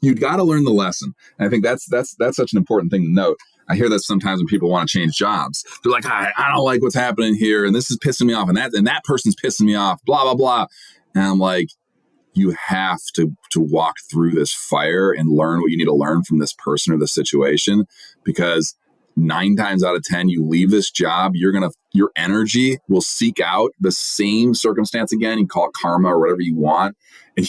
You've got to learn the lesson. And I think that's such an important thing to note. I hear that sometimes when people want to change jobs, they're like, I don't like what's happening here, and this is pissing me off, and that person's pissing me off, blah blah blah. And I'm like, you have to walk through this fire and learn what you need to learn from this person or the situation, because 9 times out of 10, you leave this job, your energy will seek out the same circumstance again. You call it karma or whatever you want, and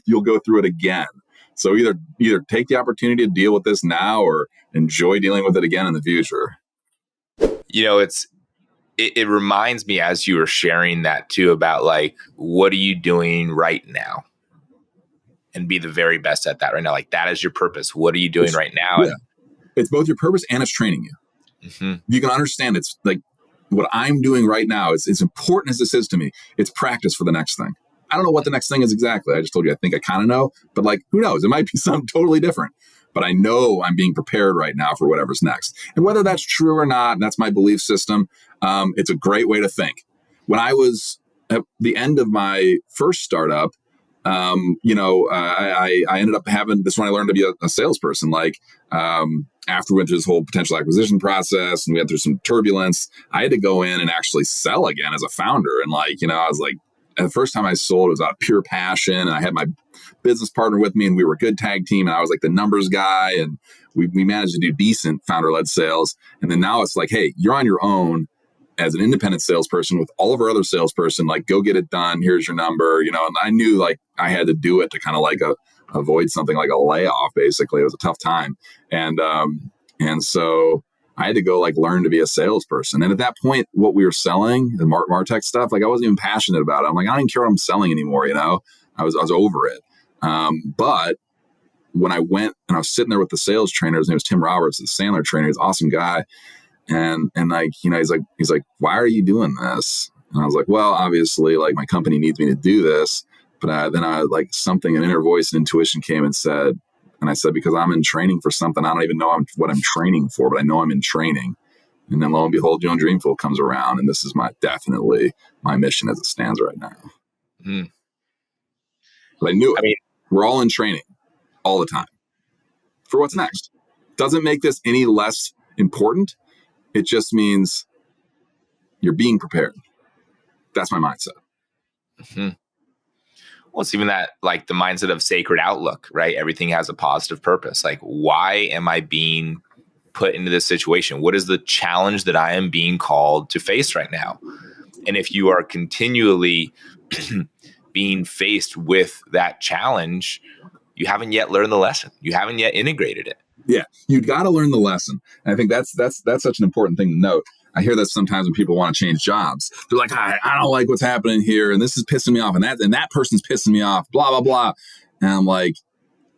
you'll go through it again. So either take the opportunity to deal with this now or enjoy dealing with it again in the future. It reminds me, as you were sharing that too, about like, what are you doing right now? And be the very best at that right now. Like, that is your purpose. What are you doing right now? Yeah. It's both your purpose and it's training you. Mm-hmm. You can understand it's like what I'm doing right now is as important as this is to me. It's practice for the next thing. I don't know what the next thing is exactly. I just told you, I think I kind of know, but like, who knows? It might be something totally different, but I know I'm being prepared right now for whatever's next. And whether that's true or not, and that's my belief system, it's a great way to think. When I was at the end of my first startup, I ended up having this when I learned to be a salesperson. Like, after we went through this whole potential acquisition process and we went through some turbulence, I had to go in and actually sell again as a founder. And like, I was like, the first time I sold, it was out of pure passion. And I had my business partner with me and we were a good tag team. And I was like the numbers guy. And we managed to do decent founder-led sales. And then now it's like, hey, you're on your own as an independent salesperson with all of our other salesperson, like, go get it done. Here's your number, and I knew like I had to do it to kind of like avoid something like a layoff. Basically, it was a tough time. And so I had to go like learn to be a salesperson. And at that point, what we were selling, the MarTech stuff, like I wasn't even passionate about it. I'm like, I don't even care what I'm selling anymore. I was over it. But when I went and I was sitting there with the sales trainer, his name was Tim Roberts, the Sandler trainer, he's an awesome guy. And like, he's like, why are you doing this? And I was like, well, obviously like my company needs me to do this. But then I like something, an inner voice and intuition came and said, because I'm in training for something. I don't even know what I'm training for, but I know I'm in training. And then lo and behold, Dreamful comes around. And this is definitely my mission as it stands right now. Mm. But I knew it. We're all in training all the time for what's next. Doesn't make this any less important. It just means you're being prepared. That's my mindset. Mm-hmm. Well, it's even that, like the mindset of sacred outlook, right? Everything has a positive purpose. Like, why am I being put into this situation? What is the challenge that I am being called to face right now? And if you are continually being faced with that challenge, you haven't yet learned the lesson. You haven't yet integrated it. Yeah, you've got to learn the lesson. And I think that's such an important thing to note. I hear that sometimes when people want to change jobs, they're like, I don't like what's happening here, and this is pissing me off, and that person's pissing me off, blah blah blah. And I'm like,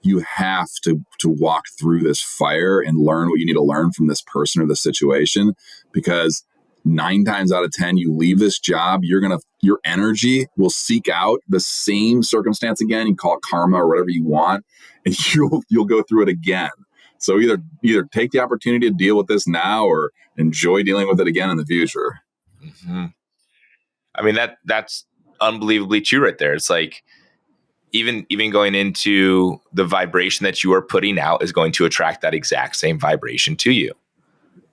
you have to walk through this fire and learn what you need to learn from this person or the situation, because 9 times out of 10, you leave this job, your energy will seek out the same circumstance again. You call it karma or whatever you want, and you'll go through it again. So either take the opportunity to deal with this now or enjoy dealing with it again in the future. Mm-hmm. That's unbelievably true right there. It's like even going into the vibration that you are putting out is going to attract that exact same vibration to you.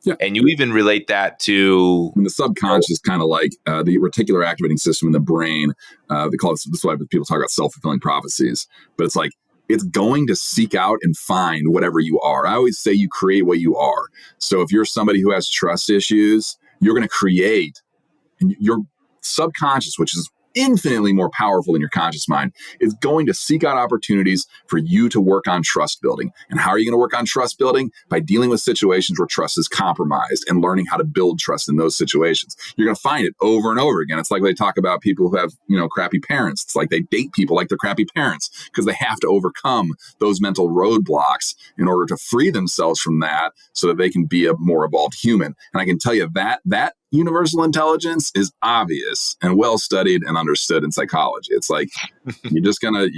Yeah. And you even relate that to the subconscious, kind of like the reticular activating system in the brain. They call it, that's why people talk about self-fulfilling prophecies. But it's like, it's going to seek out and find whatever you are. I always say you create what you are. So if you're somebody who has trust issues, you're going to create, and your subconscious, which is infinitely more powerful than your conscious mind, is going to seek out opportunities for you to work on trust building. And how are you going to work on trust building? By dealing with situations where trust is compromised and learning how to build trust in those situations. You're going to find it over and over again. It's like they talk about people who have, crappy parents. It's like they date people like they're crappy parents because they have to overcome those mental roadblocks in order to free themselves from that so that they can be a more evolved human. And I can tell you that universal intelligence is obvious and well studied and understood in psychology. It's like you're gonna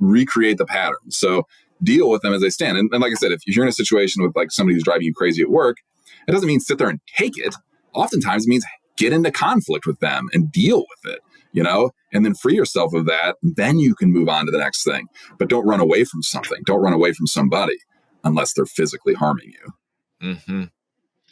recreate the pattern. So deal with them as they stand. And like I said, if you're in a situation with like somebody who's driving you crazy at work, it doesn't mean sit there and take it. Oftentimes it means get into conflict with them and deal with it. and then free yourself of that. Then you can move on to the next thing. But don't run away from something. Don't run away from somebody unless they're physically harming you.